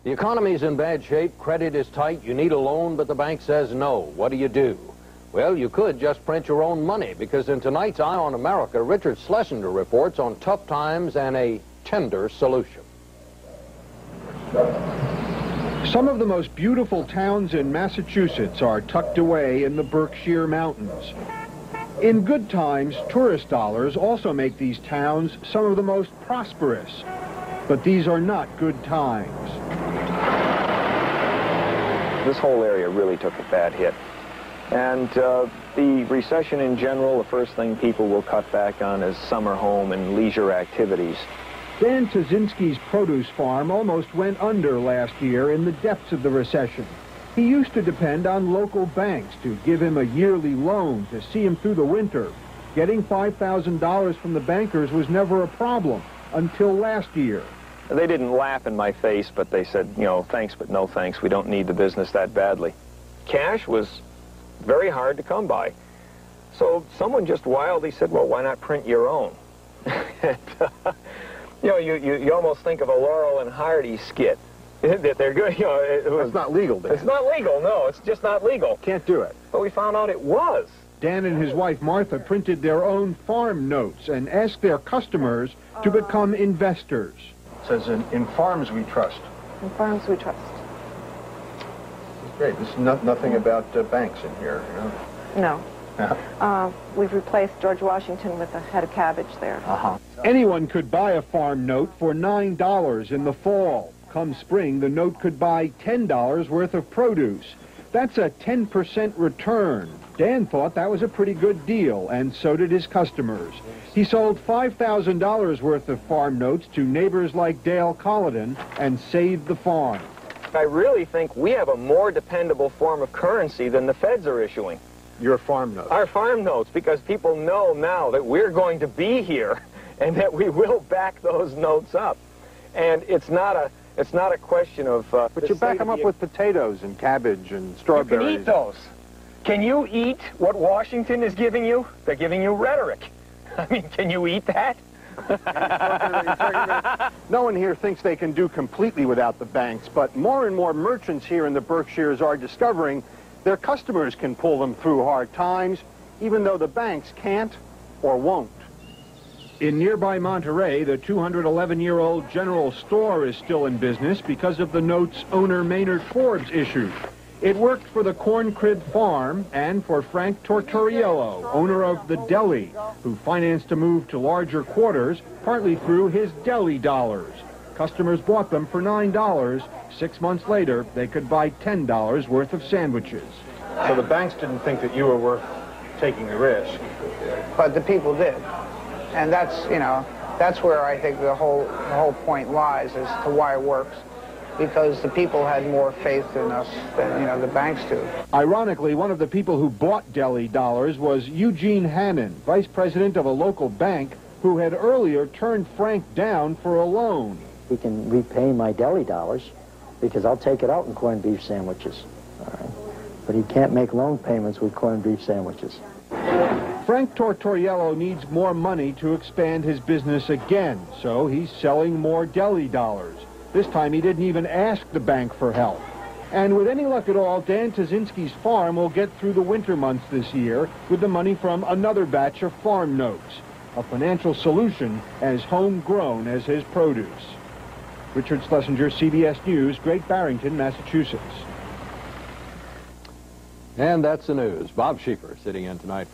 The economy's in bad shape, credit is tight, you need a loan, but the bank says no. What do? Well, you could just print your own money, because in tonight's Eye on America, Richard Schlesinger reports on tough times and a tender solution. Some of the most beautiful towns in Massachusetts are tucked away in the Berkshire Mountains. In good times, tourist dollars also make these towns some of the most prosperous. But these are not good times. This whole area really took a bad hit. And the recession in general, the first thing people will cut back on is summer home and leisure activities. Dan Tazinski's produce farm almost went under last year in the depths of the recession. He used to depend on local banks to give him a yearly loan to see him through the winter. Getting $5,000 from the bankers was never a problem until last year. They didn't laugh in my face, but they said, you know, thanks but no thanks. We don't need the business that badly. Cash was very hard to come by. So someone just wildly said, well, why not print your own? And, you know, you almost think of a Laurel and Hardy skit. That they're good, you know. It's not legal, Dan. It's not legal, no. It's just not legal. Can't do it. But we found out it was. Dan and his wife Martha printed their own farm notes and asked their customers to become investors. It says, in farms we trust. In farms we trust. This is great. This is nothing about banks in here, you know? No. Yeah. We've replaced George Washington with a head of cabbage there. Anyone could buy a farm note for $9 in the fall. Come spring, the note could buy $10 worth of produce. That's a 10% return. Dan thought that was a pretty good deal, and so did his customers. He sold $5,000 worth of farm notes to neighbors like Dale Collidan and saved the farm. I really think we have a more dependable form of currency than the feds are issuing. Your farm notes? Our farm notes, because people know now that we're going to be here and that we will back those notes up. And it's not a question of... but you back them up with potatoes and cabbage and strawberries. You can eat those. Can you eat what Washington is giving you? They're giving you rhetoric. I mean, can you eat that? No one here thinks they can do completely without the banks, but more and more merchants here in the Berkshires are discovering their customers can pull them through hard times, even though the banks can't or won't. In nearby Monterey, the 211-year-old General Store is still in business because of the notes owner Maynard Forbes issued. It worked for the Corn Crib Farm and for Frank Tortoriello, owner of the Deli, who financed a move to larger quarters, partly through his deli dollars. Customers bought them for $9. 6 months later, they could buy $10 worth of sandwiches. So the banks didn't think that you were worth taking the risk. But the people did. And that's, you know, that's where I think the whole point lies as to why it works. Because the people had more faith in us than, you know, the banks do. Ironically, one of the people who bought deli dollars was Eugene Hannon, vice president of a local bank, who had earlier turned Frank down for a loan. He can repay my deli dollars because I'll take it out in corned beef sandwiches. All right? But he can't make loan payments with corned beef sandwiches. Frank Tortoriello needs more money to expand his business again, so he's selling more deli dollars. This time he didn't even ask the bank for help. And with any luck at all, Dan Tazinski's farm will get through the winter months this year with the money from another batch of farm notes. A financial solution as homegrown as his produce. Richard Schlesinger, CBS News, Great Barrington, Massachusetts. And that's the news. Bob Schieffer sitting in tonight.